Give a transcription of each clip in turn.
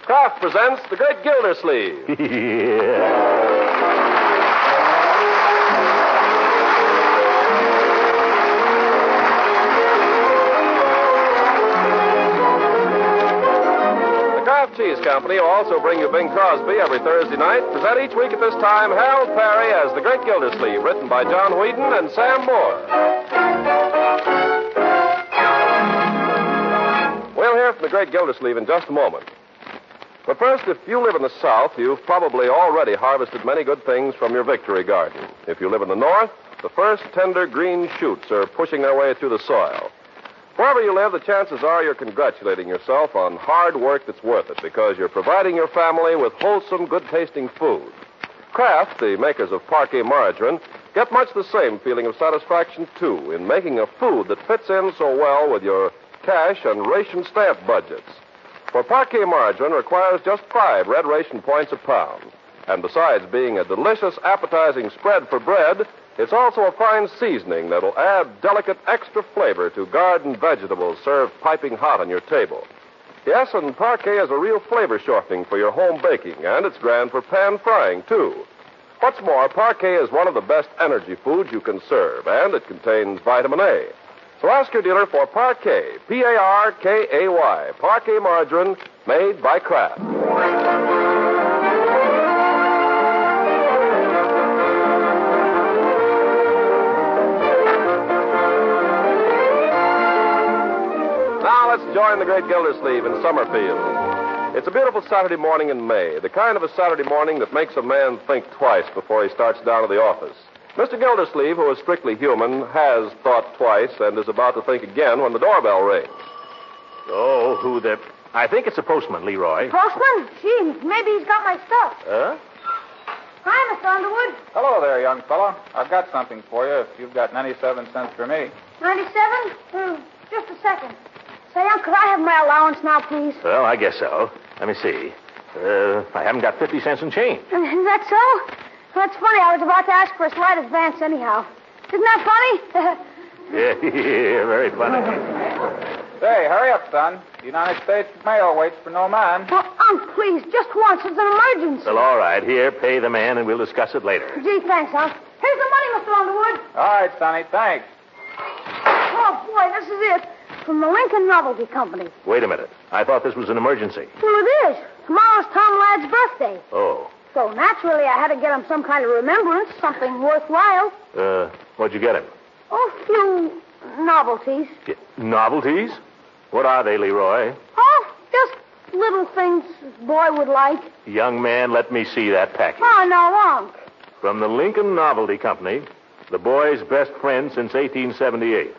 Kraft presents The Great Gildersleeve. Yeah. Cheese Company will also bring you Bing Crosby every Thursday night. Present each week at this time Harold Perry as The Great Gildersleeve, written by John Whedon and Sam Moore. We'll hear from The Great Gildersleeve in just a moment. But first, if you live in the South, you've probably already harvested many good things from your victory garden. If you live in the North, the first tender green shoots are pushing their way through the soil. Wherever you live, the chances are you're congratulating yourself on hard work that's worth it because you're providing your family with wholesome, good-tasting food. Kraft, the makers of Parquet margarine, get much the same feeling of satisfaction, too, in making a food that fits in so well with your cash and ration stamp budgets. For Parquet margarine requires just 5 red ration points a pound. And besides being a delicious, appetizing spread for bread, it's also a fine seasoning that'll add delicate extra flavor to garden vegetables served piping hot on your table. Yes, and Parquet is a real flavor shortening for your home baking, and it's grand for pan frying, too. What's more, Parquet is one of the best energy foods you can serve, and it contains vitamin A. So ask your dealer for Parquet, P-A-R-K-A-Y, Parquet margarine made by Kraft. Let's join the Great Gildersleeve in Summerfield. It's a beautiful Saturday morning in May, the kind of a Saturday morning that makes a man think twice before he starts down to the office. Mr. Gildersleeve, who is strictly human, has thought twice and is about to think again when the doorbell rings. Oh, who the... I think it's a postman, Leroy. Postman? Gee, maybe he's got my stuff. Huh? Hi, Mr. Underwood. Hello there, young fellow. I've got something for you if you've got 97 cents for me. 97? Just a second. Say, Unc, could I have my allowance now, please? Well, I guess so. Let me see. I haven't got 50 cents in change. Is that so? That's funny. I was about to ask for a slight advance anyhow. Isn't that funny? Yeah, very funny. Say, hurry up, son. The United States mail waits for no man. Well, Unc, please, just once. It's an emergency. Well, all right. Here, pay the man, and we'll discuss it later. Gee, thanks, Unc. Here's the money, Mr. Underwood. All right, Sonny, thanks. Oh, boy, this is it. From the Lincoln Novelty Company. Wait a minute. I thought this was an emergency. Well, it is. Tomorrow's Tom Ladd's birthday. Oh. So, naturally, I had to get him some kind of remembrance, something worthwhile. What'd you get him? Oh, a few novelties. Yeah, novelties? What are they, Leroy? Oh, just little things a boy would like. Young man, let me see that package. Oh, no, Unc. From the Lincoln Novelty Company, the boy's best friend since 1878.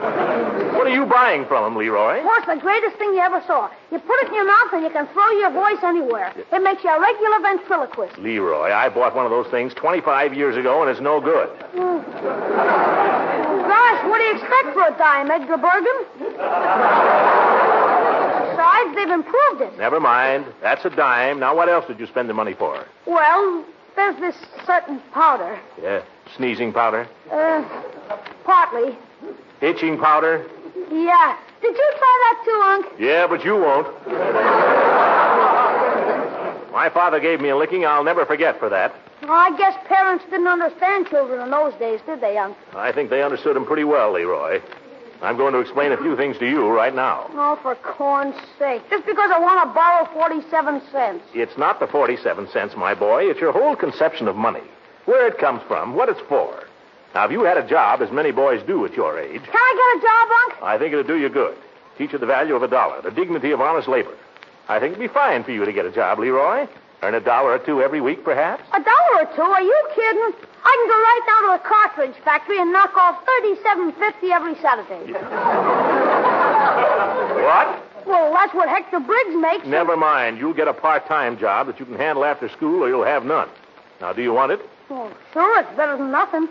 What are you buying from him, Leroy? Oh, it's the greatest thing you ever saw. You put it in your mouth and you can throw your voice anywhere. It makes you a regular ventriloquist. Leroy, I bought one of those things 25 years ago, and it's no good. Gosh, what do you expect for a dime, Edgar Bergen? Besides, they've improved it. Never mind. That's a dime. Now, what else did you spend the money for? Well, there's this certain powder. Yeah, sneezing powder? Partly. Itching powder? Yeah. Did you try that too, Unc? Yeah, but you won't. My father gave me a licking I'll never forget for that. Well, I guess parents didn't understand children in those days, did they, Unc? I think they understood him pretty well, Leroy. I'm going to explain a few things to you right now. Oh, for corn's sake. Just because I want to borrow 47 cents. It's not the 47 cents, my boy. It's your whole conception of money. Where it comes from, what it's for. Now, if you had a job, as many boys do at your age... Can I get a job, Unc? I think it'd do you good. Teach you the value of $1, the dignity of honest labor. I think it'd be fine for you to get a job, Leroy. Earn $1 or $2 every week, perhaps. $1 or $2? Are you kidding? I can go right down to the cartridge factory and knock off $37.50 every Saturday. What? Well, that's what Hector Briggs makes. Never mind. You'll get a part-time job that you can handle after school, or you'll have none. Now, do you want it? Oh, sure, it's better than nothing.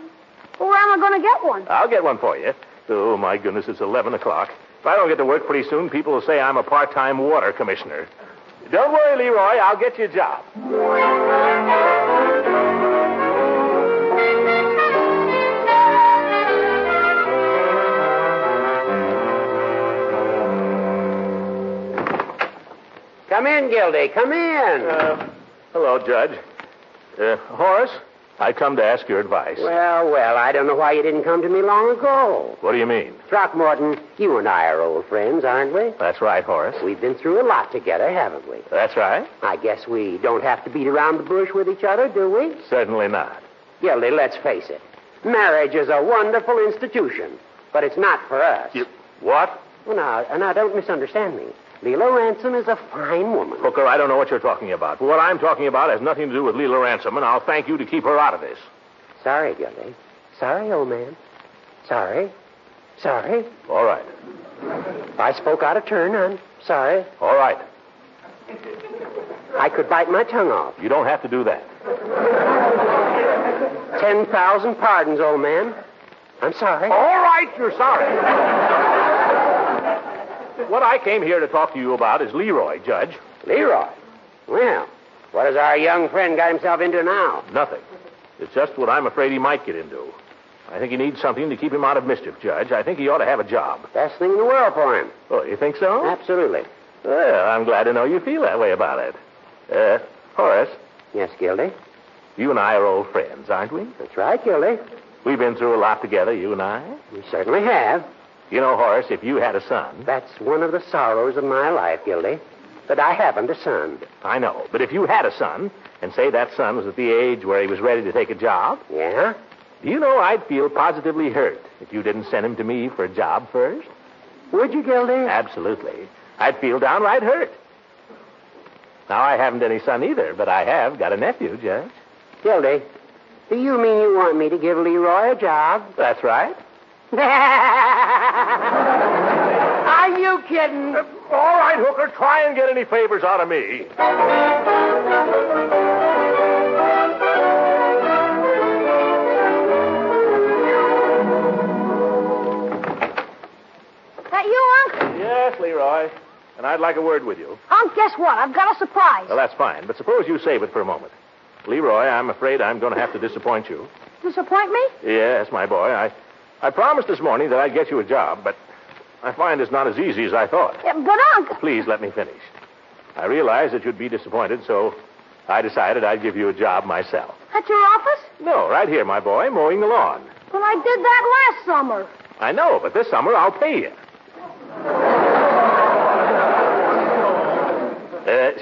Well, where am I going to get one? I'll get one for you. Oh, my goodness, it's 11 o'clock. If I don't get to work pretty soon, people will say I'm a part-time water commissioner. Don't worry, Leroy. I'll get you a job. Come in, Gildy. Come in. Hello, Judge. Horace, I come to ask your advice. Well, I don't know why you didn't come to me long ago. What do you mean? Throckmorton, you and I are old friends, aren't we? That's right, Horace. We've been through a lot together, haven't we? That's right. I guess we don't have to beat around the bush with each other, do we? Certainly not. Gildy, let's face it. Marriage is a wonderful institution, but it's not for us. What? Well, now, don't misunderstand me. Leela Ransom is a fine woman. Hooker, I don't know what you're talking about. What I'm talking about has nothing to do with Leela Ransom, and I'll thank you to keep her out of this. Sorry, Gildy. Sorry, old man. Sorry. All right. If I spoke out of turn, I'm sorry. All right. I could bite my tongue off. You don't have to do that. 10,000 pardons, old man. I'm sorry. All right, you're sorry. What I came here to talk to you about is Leroy, Judge. Leroy? Well, what has our young friend got himself into now? Nothing. It's just what I'm afraid he might get into. I think he needs something to keep him out of mischief, Judge. I think he ought to have a job. Best thing in the world for him. Oh, you think so? Absolutely. Well, I'm glad to know you feel that way about it. Horace. Yes, Gildy? You and I are old friends, aren't we? That's right, Gildy. We've been through a lot together, you and I. We certainly have. You know, Horace, if you had a son... That's one of the sorrows of my life, Gildy. That I haven't a son. I know, but if you had a son, and say that son was at the age where he was ready to take a job... Yeah? You know, I'd feel positively hurt if you didn't send him to me for a job first. Would you, Gildy? Absolutely. I'd feel downright hurt. Now, I haven't any son either, but I have got a nephew, Judge. Gildy, do you mean you want me to give Leroy a job? That's right. Are you kidding? All right, Hooker, try and get any favors out of me. That you, Unc? Yes, Leroy. And I'd like a word with you. Unc, guess what? I've got a surprise. Well, that's fine, but suppose you save it for a moment. Leroy, I'm afraid I'm going to have to disappoint you. Disappoint me? Yes, my boy. I promised this morning that I'd get you a job, but I find it's not as easy as I thought. Yeah, but, Unc... Please let me finish. I realized that you'd be disappointed, so I decided I'd give you a job myself. At your office? No, right here, my boy, mowing the lawn. But I did that last summer. I know, but this summer I'll pay you.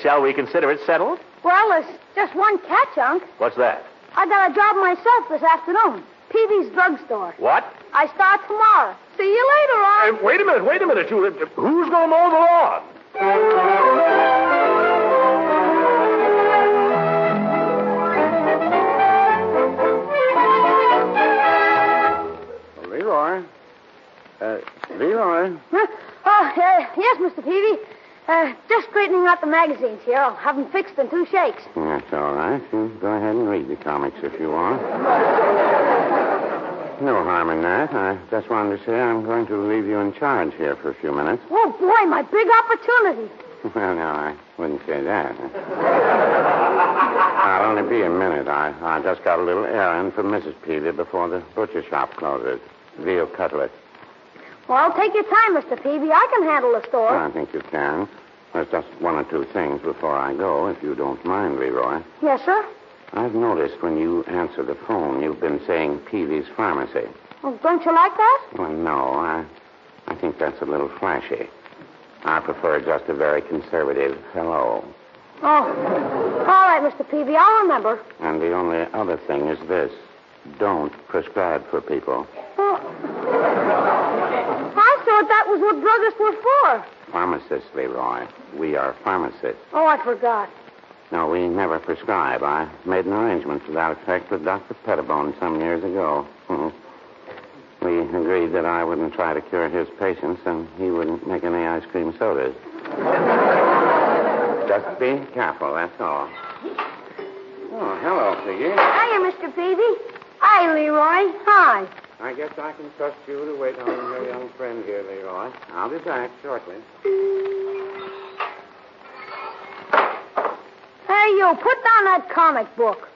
Shall we consider it settled? Well, there's just one catch, Unc. What's that? I got a job myself this afternoon. Peavey's drugstore. What? I start tomorrow. See you later, Unc. Wait a minute. Who's going to mow the lawn? Leroy? Leroy? Huh? Oh, yes, Mr. Peavey. Just straightening out the magazines here. I'll have them fixed in 2 shakes. That's all right. You go ahead and read the comics if you want. No harm in that. I just wanted to say I'm going to leave you in charge here for a few minutes. Oh, boy, my big opportunity. Well, no, I wouldn't say that. I'll only be a minute. I just got a little errand for Mrs. Peavey before the butcher shop closes. Veal cutlet. Well, take your time, Mr. Peavey. I can handle the store. I think you can. There's just 1 or 2 things before I go, if you don't mind, Leroy. Yes, sir? I've noticed when you answer the phone, you've been saying Peavey's Pharmacy. Oh, don't you like that? Well, no, I think that's a little flashy. I prefer just a very conservative hello. Oh, all right, Mr. Peavey. I'll remember. And the only other thing is this. Don't prescribe for people. Oh. I thought that was what druggists were for. Pharmacists, Leroy. We are pharmacists. Oh, I forgot. No, we never prescribe. I made an arrangement to that effect with Dr. Pettibone some years ago. We agreed that I wouldn't try to cure his patients and he wouldn't make any ice cream sodas. Just be careful, that's all. Oh, hello, Piggy. Hiya, Mr. Peavey. Hi, Leroy. Hi. I guess I can trust you to wait on your young friend here, Leroy. I'll be back shortly. Hey, you, put down that comic book.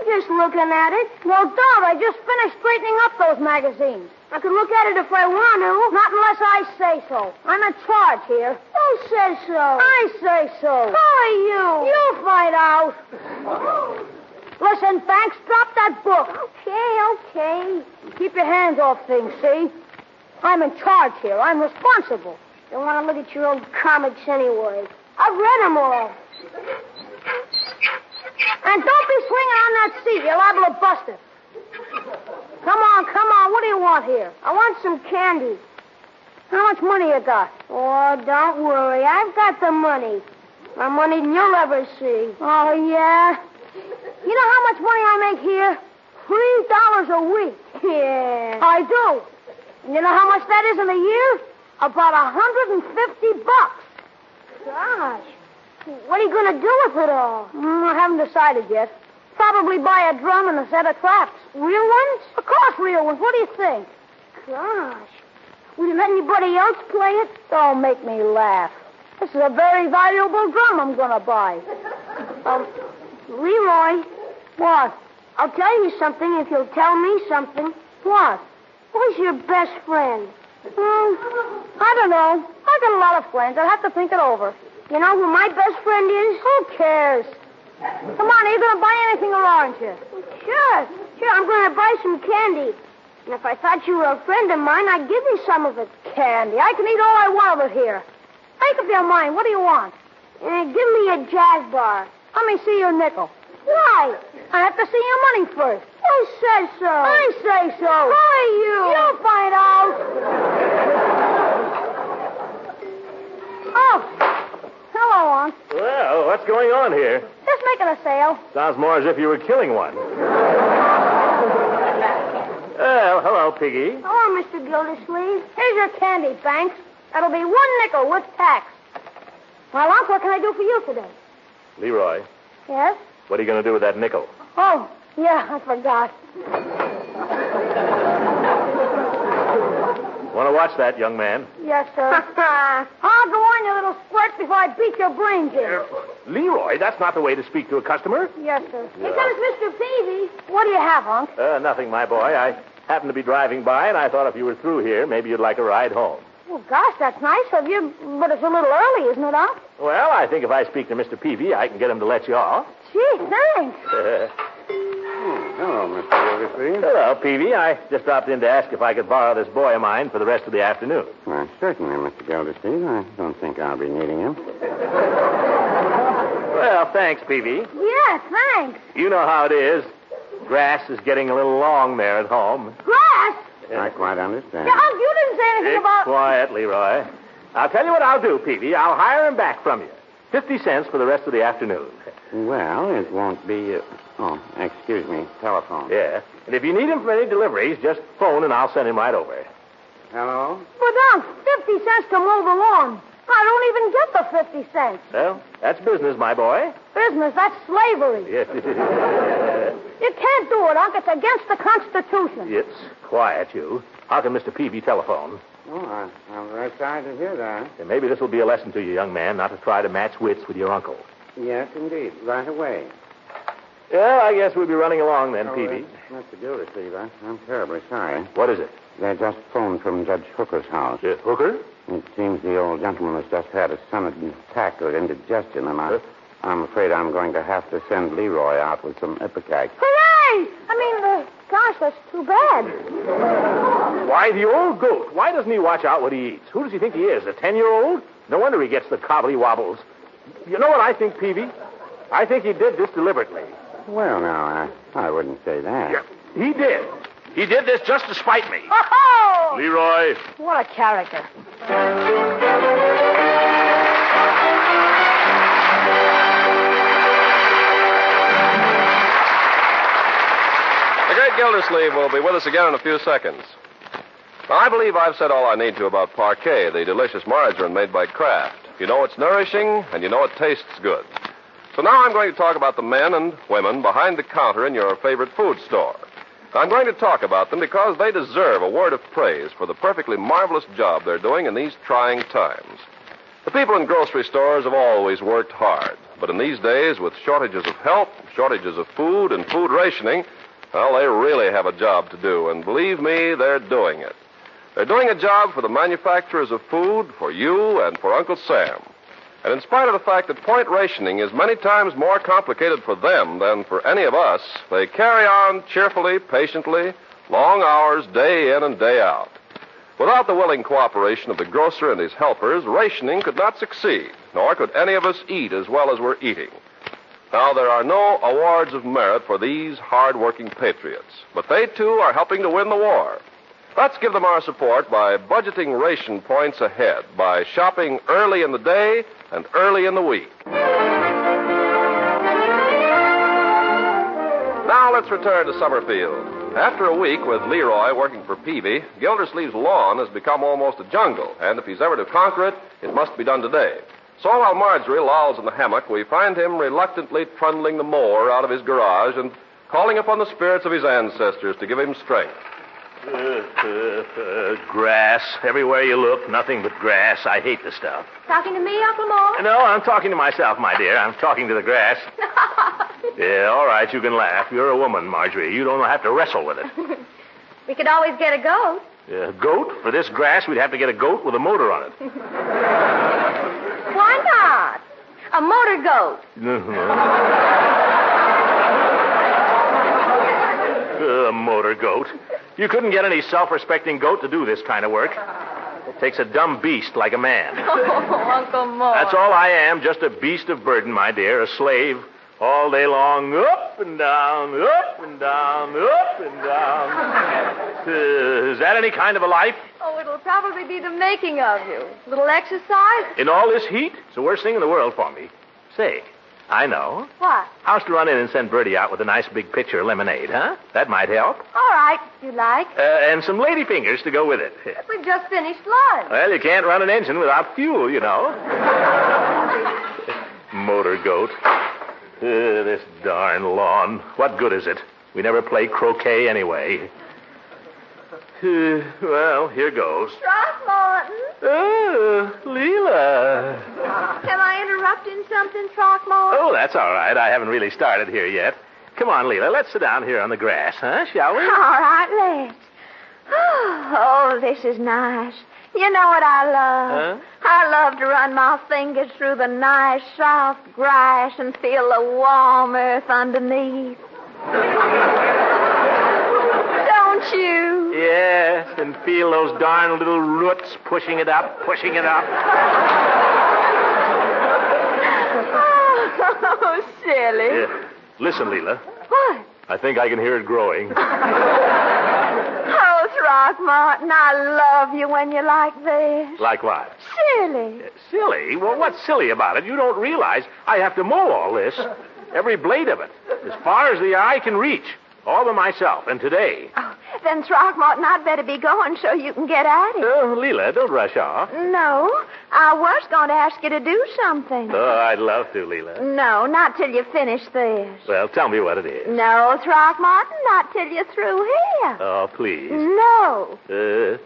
just looking at it. No doubt. I just finished straightening up those magazines. I could look at it if I want to. Not unless I say so. I'm in charge here. Who says so? I say so. Who are you? You'll find out. Listen, Banks, drop that book. Okay. Keep your hands off things, see? I'm in charge here. I'm responsible. Don't want to look at your old comics anyway. I've read them all. And don't be swinging on that seat. You're liable to bust it. Come on. What do you want here? I want some candy. How much money you got? Oh, don't worry. I've got the money. More money than you'll ever see. Oh, yeah? You know how much money I make here? $3 a week. Yeah. I do. And you know how much that is in a year? About $150. Gosh. What are you going to do with it all? I haven't decided yet. Probably buy a drum and a set of traps. Real ones? Of course, real ones. What do you think? Gosh. Will you let anybody else play it? Don't make me laugh. This is a very valuable drum I'm going to buy. Leroy. What? I'll tell you something if you'll tell me something. What? Who's your best friend? I don't know. I got a lot of friends. I'll have to think it over. You know who my best friend is? Who cares? Come on, are you going to buy anything or aren't you? Sure. I'm going to buy some candy. And if I thought you were a friend of mine, I'd give you some of it. Candy. I can eat all I want of it here. Make up your mind. What do you want? Give me a jazz bar. Let me see your nickel. Why? I have to see your money first. Who says so? I say so. Who are you? You'll find out. Oh. Hello, Unc. Well, what's going on here? Just making a sale. Sounds more as if you were killing one. Well, hello, Piggy. Hello, Mr. Gildersleeve. Here's your candy, Banks. That'll be $1 nickel with tax. Well, Unc, what can I do for you today? Leroy, Yes? what are you going to do with that nickel? Oh, yeah, I forgot. Want to watch that, young man? Yes, sir. I'll go on, you little squirt, before I beat your brains in. Leroy, that's not the way to speak to a customer. Yes, sir. Here comes Mr. Peavey. What do you have, Unc? Nothing, my boy. I happened to be driving by, and I thought if you were through here, maybe you'd like a ride home. Oh, gosh, that's nice of you, but it's a little early, isn't it, Unc? Well, I think if I speak to Mr. Peavey, I can get him to let you off. Gee, thanks. Hello, Mr. Gildersleeve. Hello, Peavey. I just dropped in to ask if I could borrow this boy of mine for the rest of the afternoon. Well, certainly, Mr. Gildersleeve. I don't think I'll be needing him. Well, thanks, Peavey. Yeah, thanks. You know how it is. Grass is getting a little long there at home. Grass? I quite understand. Yeah, Unc, you didn't say anything about... Quiet, Leroy. I'll tell you what I'll do, Peavey. I'll hire him back from you. 50 cents for the rest of the afternoon. Well, it won't be... Oh, excuse me. Telephone. Yeah. And if you need him for any deliveries, just phone and I'll send him right over. Hello? But, Unc, 50 cents to mow the lawn. I don't even get the 50 cents. Well, that's business, my boy. Business, that's slavery. Yes. You can't do it, Unc. It's against the Constitution. It's quiet, you. How can Mr. Peavey telephone? Oh, I'm very sorry to hear that. And maybe this will be a lesson to you, young man, not to try to match wits with your uncle. Yes, indeed. Right away. Well, I guess we'll be running along then, Peavey. Mr. Gildersleeve, I'm terribly sorry. What is it? They just phoned from Judge Hooker's house. Hooker? It seems the old gentleman has just had a sudden attack of indigestion, and I'm afraid I'm going to have to send Leroy out with some Ipecac. Hooray! Gosh, that's too bad. Why, the old goat. Why doesn't he watch out what he eats? Who does he think he is, a 10-year-old? No wonder he gets the cobbly wobbles. You know what I think, Peavey? I think he did this deliberately. Well, now, I wouldn't say that. Yeah, he did. He did this just to spite me. Oh! Leroy. What a character. The great Gildersleeve will be with us again in a few seconds. Now, I believe I've said all I need to about Parquet, the delicious margarine made by Kraft. You know it's nourishing, and you know it tastes good. So now I'm going to talk about the men and women behind the counter in your favorite food store. I'm going to talk about them because they deserve a word of praise for the perfectly marvelous job they're doing in these trying times. The people in grocery stores have always worked hard. But in these days, with shortages of help, shortages of food, and food rationing, well, they really have a job to do. And believe me, they're doing it. They're doing a job for the manufacturers of food, for you, and for Uncle Sam. And in spite of the fact that point rationing is many times more complicated for them than for any of us, they carry on cheerfully, patiently, long hours, day in and day out. Without the willing cooperation of the grocer and his helpers, rationing could not succeed, nor could any of us eat as well as we're eating. Now, there are no awards of merit for these hard-working patriots, but they, too, are helping to win the war. Let's give them our support by budgeting ration points ahead, by shopping early in the day and early in the week. Now let's return to Summerfield. After a week with Leroy working for Peavey, Gildersleeve's lawn has become almost a jungle, and if he's ever to conquer it, it must be done today. So while Marjorie lolls in the hammock, we find him reluctantly trundling the mower out of his garage and calling upon the spirits of his ancestors to give him strength. Grass. Everywhere you look, nothing but grass. I hate the stuff. Talking to me, Uncle Mort? No, I'm talking to myself, my dear. I'm talking to the grass. Yeah, all right, you can laugh. You're a woman, Marjorie. You don't have to wrestle with it. We could always get a goat. A goat? For this grass, we'd have to get a goat with a motor on it. Why not? A motor goat. A motor goat. You couldn't get any self-respecting goat to do this kind of work. It takes a dumb beast like a man. Oh, Uncle Mort. That's all I am, just a beast of burden, my dear, a slave. All day long, up and down, up and down, up and down. Is that any kind of a life? Oh, it'll probably be the making of you. A little exercise. In all this heat? It's the worst thing in the world for me. Say, I know. What? How's to run in and send Bertie out with a nice big pitcher of lemonade, huh? That might help. All right, if you like. And some lady fingers to go with it. We've just finished lunch. Well, you can't run an engine without fuel, you know. Motor goat. This darn lawn. What good is it? We never play croquet anyway. Well, here goes. Throckmorton. Leela. Am I interrupting something, Throckmorton? Oh, that's all right. I haven't really started here yet. Come on, Leela. Let's sit down here on the grass, huh? Shall we? All right, let's. Oh, this is nice. You know what I love? Huh? I love to run my fingers through the nice, soft grass and feel the warm earth underneath. Don't you? Yes, and feel those darn little roots pushing it up, pushing it up. Oh, silly. Listen, Leela. What? I think I can hear it growing. Oh, Throckmorton, I love you when you're like this. Like what? Silly. Silly? Well, what's silly about it? You don't realize I have to mow all this. Every blade of it. As far as the eye can reach. All by myself. And today. Oh, then, Throckmorton, I'd better be going so you can get at it. Oh, Leela, don't rush off. No, I was going to ask you to do something. Oh, I'd love to, Leela. No, not till you finich this. Well, tell me what it is. No, Throckmorton, not till you're through here. Oh, please. No.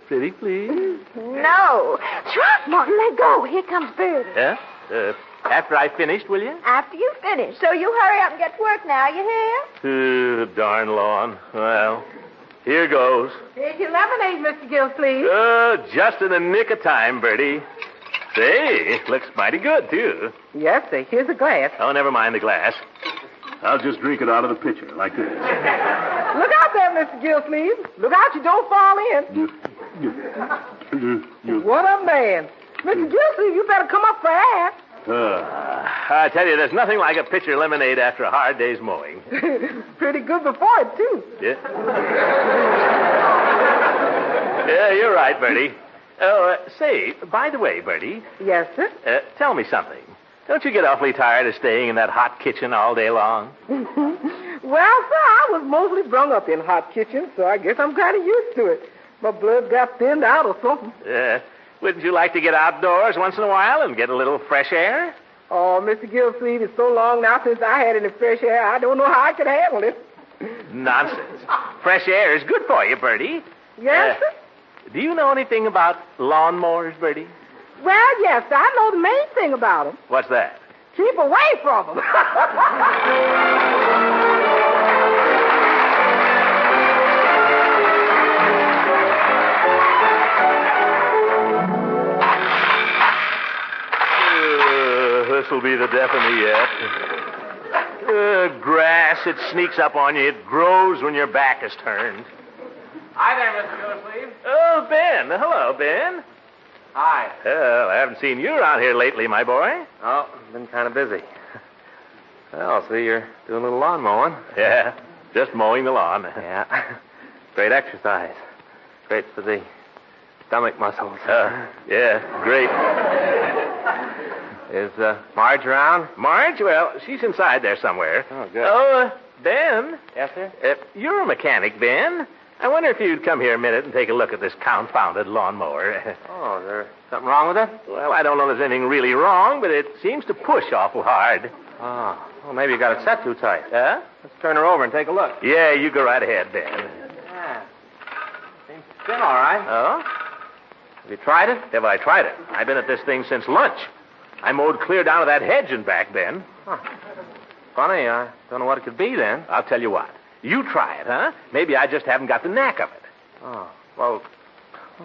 Pretty please. No. Throckmorton, let go. Here comes Bertie. Yeah? After I finished, will you? After you finish. So you hurry up and get to work now, you hear? Darn lawn. Well, here goes. Here's your lemonade, Mr. Gildersleeve. Just in the nick of time, Bertie. Say, looks mighty good, too. Yes, sir. Here's a glass. Oh, never mind the glass. I'll just drink it out of the pitcher, like this. Look out there, Mr. Gildersleeve. Look out you don't fall in. What a man. Mr. Gildersleeve, you better come up for air. I tell you, there's nothing like a pitcher of lemonade after a hard day's mowing. Pretty good before it, too. Yeah. Yeah, you're right, Bertie. Say, by the way, Bertie. Yes, sir? Tell me something. Don't you get awfully tired of staying in that hot kitchen all day long? Well, sir, I was mostly brung up in hot kitchens, so I guess I'm kind of used to it. My blood got thinned out or something. Wouldn't you like to get outdoors once in a while and get a little fresh air? Oh, Mr. Gildersleeve, it's so long now since I had any fresh air, I don't know how I could handle it. Nonsense. Fresh air is good for you, Bertie. Yes, sir? Do you know anything about lawnmowers, Bertie? Well, yes, I know the main thing about them. What's that? Keep away from them. This'll be the death of me yet. Grass, it sneaks up on you. It grows when your back is turned. Hi there, Mr. Gildersleeve. Oh, Ben. Hello, Ben. Hi. Well, I haven't seen you around here lately, my boy. Oh, been kind of busy. Well, see, you're doing a little lawn mowing. Yeah, just mowing the lawn. Yeah. Great exercise. Great for the stomach muscles. Yeah, great. Is Marge around? Marge? Well, she's inside there somewhere. Oh, good. Oh, Ben. Yes, sir? You're a mechanic, Ben. I wonder if you'd come here a minute and take a look at this confounded lawnmower. Oh, is there something wrong with it? Well, I don't know if there's anything really wrong, but it seems to push awful hard. Oh, well, maybe you got it set too tight. Huh? Let's turn her over and take a look. Yeah, you go right ahead, Ben. Yeah. Seems to spin all right. Oh? Have you tried it? Have I tried it? I've been at this thing since lunch. I mowed clear down to that hedge and back, Ben. Huh. Funny, I don't know what it could be then. I'll tell you what. You try it, huh? Maybe I just haven't got the knack of it. Oh, well,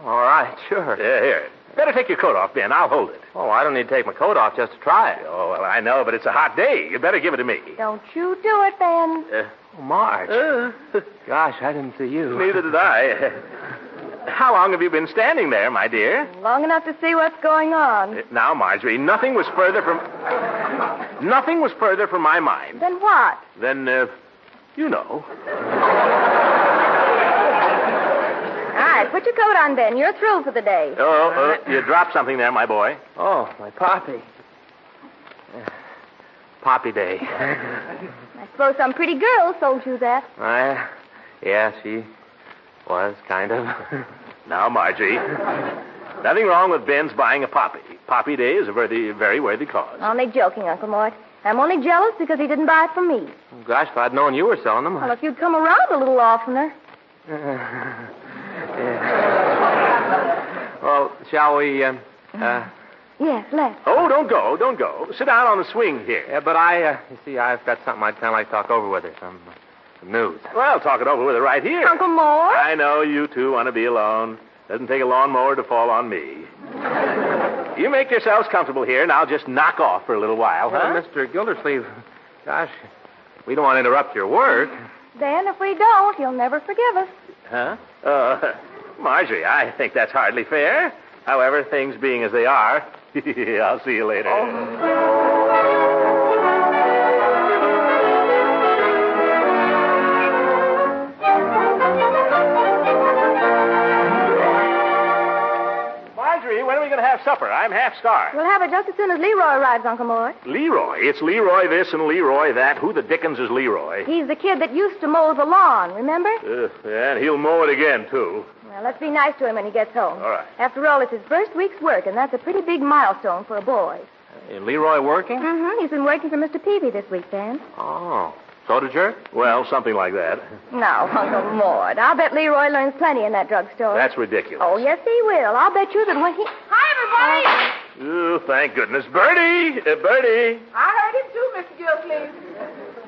all right, sure. Yeah, here. Better take your coat off, Ben. I'll hold it. Oh, I don't need to take my coat off just to try it. Oh, well, I know, but it's a hot day. You'd better give it to me. Don't you do it, Ben. Oh, Marge. Gosh, I didn't see you. Neither did I. How long have you been standing there, my dear? Long enough to see what's going on. Now, Marjorie, nothing was further from my mind Then what? than, you know. All right, put your coat on, Ben. You're through for the day. Oh, you dropped something there, my boy. Oh, my Poppy. Poppy Day. I suppose some pretty girl sold you that. Yeah, she was, kind of. Now, Margie, nothing wrong with Ben's buying a poppy. Poppy Day is a very, very worthy cause. Only joking, Uncle Mort. I'm only jealous because he didn't buy it from me. Oh, gosh, if I'd known you were selling them. Well, if you'd come around a little oftener. Yeah. Well, shall we, Yes, let's. Oh, don't go. Sit down on the swing here. Yeah, but you see, I've got something I'd kind of like to talk over with her. Some news. Well, talk it over with her right here. Uncle Mort? I know you two want to be alone. Doesn't take a lawnmower to fall on me. You make yourselves comfortable here, and I'll just knock off for a little while, huh? Well, Mr. Gildersleeve, gosh, we don't want to interrupt your work. Then, if we don't, you'll never forgive us. Huh? Marjorie, I think that's hardly fair. However, things being as they are, I'll see you later. Marjorie, when are we going to have supper? I'm half starved. We'll have it just as soon as Leroy arrives, Uncle Mort. Leroy? It's Leroy this and Leroy that. Who the dickens is Leroy? He's the kid that used to mow the lawn, remember? Yeah, and he'll mow it again, too. Well, let's be nice to him when he gets home. All right. After all, it's his first week's work, and that's a pretty big milestone for a boy. Is Leroy working? Mm-hmm. He's been working for Mr. Peavey this week, Ben. Oh, soda jerk? Well, something like that. No, Uncle Mort. I'll bet Leroy learns plenty in that drugstore. That's ridiculous. Oh, yes, he will. I'll bet you that when he... Hi, everybody! Oh, thank goodness. Bertie! Bertie! I heard him too, Mr. Gildersleeve.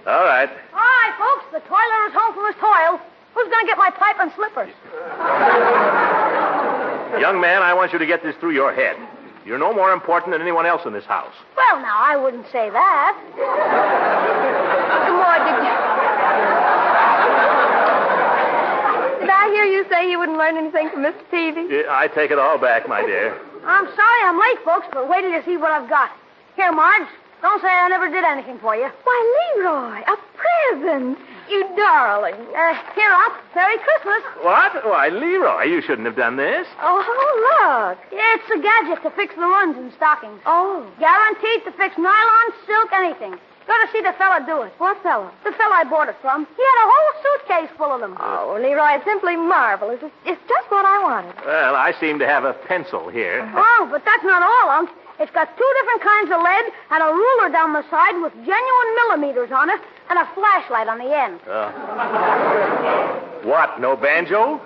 All right. Hi, folks. The toiler is home from his toil. Who's going to get my pipe and slippers? Young man, I want you to get this through your head. You're no more important than anyone else in this house. Well, now, I wouldn't say that. Uncle Mort, did I hear you say you wouldn't learn anything from Mr. Peavey? I take it all back, my dear. I'm sorry I'm late, folks, but wait till you see what I've got. Here, Marge, don't say I never did anything for you. Why, Leroy, a present. You darling. Here, Unc. Merry Christmas. What? Why, Leroy, you shouldn't have done this. Oh, look. It's a gadget to fix the runs in stockings. Oh. Guaranteed to fix nylon, silk, anything. Got to see the fella do it. What fella? The fella I bought it from. He had a whole suitcase full of them. Oh, Leroy, it's simply marvelous. It's just what I wanted. Well, I seem to have a pencil here. Oh, but that's not all, Unc. It's got 2 different kinds of lead and a ruler down the side with genuine millimeters on it and a flashlight on the end. What, no banjo?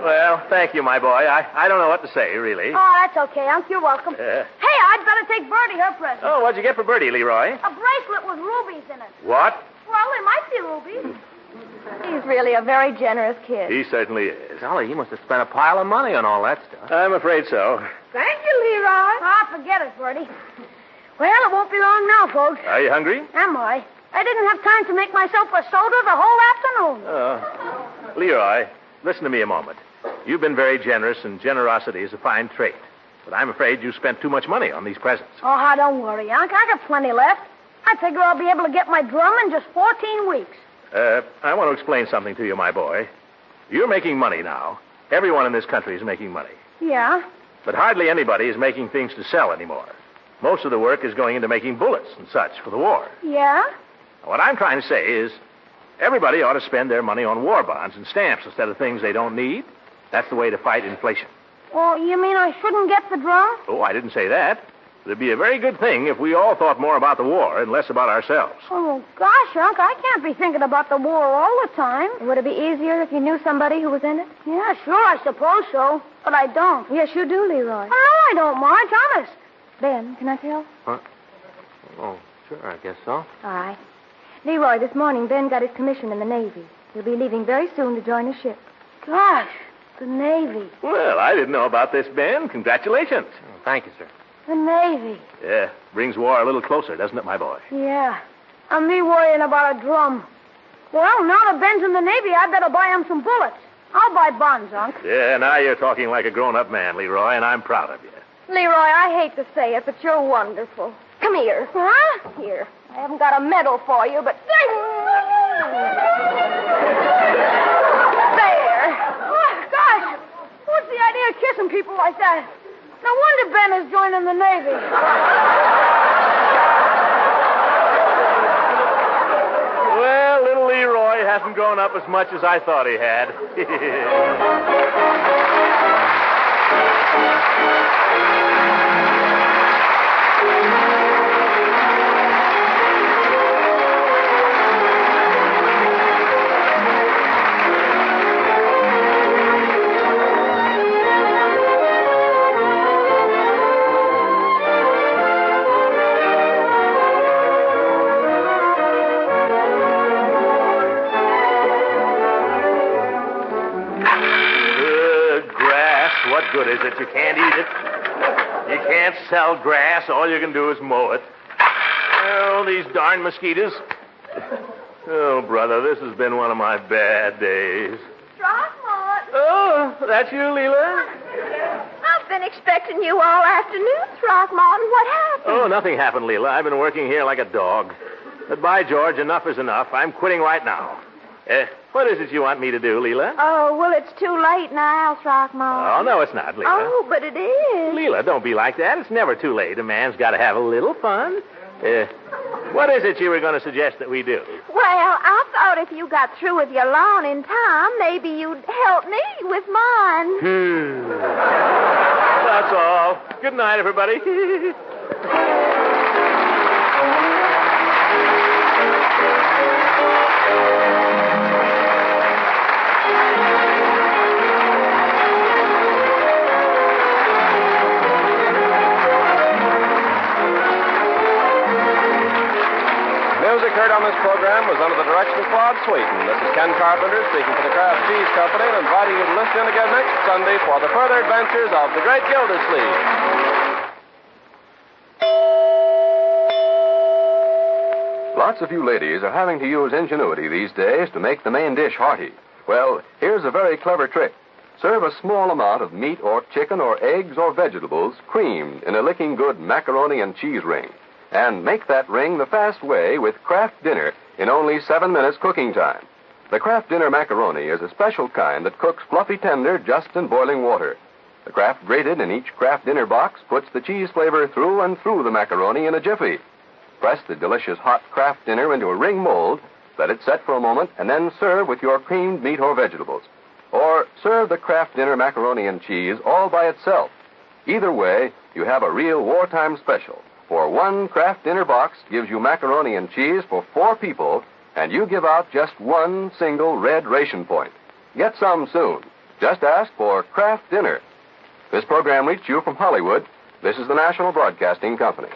Well, thank you, my boy. I don't know what to say, really. Oh, that's okay, Unc. You're welcome. Hey, I'd better take Bertie her present. Oh, what'd you get for Bertie, Leroy? A bracelet with rubies in it. What? Well, they might be rubies. He's really a very generous kid. He certainly is. Golly, he must have spent a pile of money on all that stuff. I'm afraid so. Thank you, Leroy. Ah, forget it, Bertie. Well, it won't be long now, folks. Are you hungry? Am I? I didn't have time to make myself a soda the whole afternoon. Leroy, listen to me a moment. You've been very generous, and generosity is a fine trait. But I'm afraid you spent too much money on these presents. Oh, don't worry, Unc. I got plenty left. I figure I'll be able to get my drum in just 14 weeks. I want to explain something to you, my boy. You're making money now. Everyone in this country is making money. Yeah? But hardly anybody is making things to sell anymore. Most of the work is going into making bullets and such for the war. Yeah? What I'm trying to say is everybody ought to spend their money on war bonds and stamps instead of things they don't need. That's the way to fight inflation. Oh, you mean I shouldn't get the drum? Oh, I didn't say that. It'd be a very good thing if we all thought more about the war and less about ourselves. Oh, gosh, Unc, I can't be thinking about the war all the time. Would it be easier if you knew somebody who was in it? Yeah, sure, I suppose so. But I don't. Yes, you do, Leroy. Oh, no, I don't, Marge, honest. Ben, can I tell? Huh? Oh, sure, I guess so. All right. Leroy, this morning, Ben got his commission in the Navy. He'll be leaving very soon to join a ship. Gosh, the Navy. Well, I didn't know about this, Ben. Congratulations. Oh, thank you, sir. The Navy. Yeah, brings war a little closer, doesn't it, my boy? Yeah. And me worrying about a drum. Well, now that Ben's in the Navy, I'd better buy him some bullets. I'll buy bonds, Unc. Yeah, now you're talking like a grown-up man, Leroy, and I'm proud of you. Leroy, I hate to say it, but you're wonderful. Come here. Huh? Here. I haven't got a medal for you, but... There. Oh, gosh. What's the idea of kissing people like that? No wonder Ben is joining the Navy. Well, little Leroy hasn't grown up as much as I thought he had. What good is it? You can't eat it. You can't sell grass. All you can do is mow it. Oh, these darn mosquitoes. Oh, brother, this has been one of my bad days. Throckmorton. Oh, that's you, Leela? I've been expecting you all afternoon, Throckmorton. What happened? Oh, nothing happened, Leela. I've been working here like a dog. But by George, enough is enough. I'm quitting right now. What is it you want me to do, Leela? Oh, well, it's too late now, Throckmorton. Oh, no, it's not, Leela. Oh, but it is. Leela, don't be like that. It's never too late. A man's got to have a little fun. What is it you were going to suggest that we do? Well, I thought if you got through with your lawn in time, maybe you'd help me with mine. That's all. Good night, everybody. Music heard on this program was under the direction of Claude Sweeten. This is Ken Carpenter speaking for the Kraft Cheese Company and inviting you to listen in again next Sunday for the further adventures of the great Gildersleeve. Lots of you ladies are having to use ingenuity these days to make the main dish hearty. Well, here's a very clever trick. Serve a small amount of meat or chicken or eggs or vegetables creamed in a licking good macaroni and cheese ring. And make that ring the fast way with Kraft Dinner in only 7 minutes cooking time. The Kraft Dinner macaroni is a special kind that cooks fluffy tender just in boiling water. The Kraft grated in each Kraft Dinner box puts the cheese flavor through and through the macaroni in a jiffy. Press the delicious hot Kraft Dinner into a ring mold, let it set for a moment, and then serve with your creamed meat or vegetables. Or serve the Kraft Dinner macaroni and cheese all by itself. Either way, you have a real wartime special. For one Kraft Dinner box gives you macaroni and cheese for 4 people, and you give out just one single red ration point. Get some soon. Just ask for Kraft Dinner. This program reached you from Hollywood. This is the National Broadcasting Company.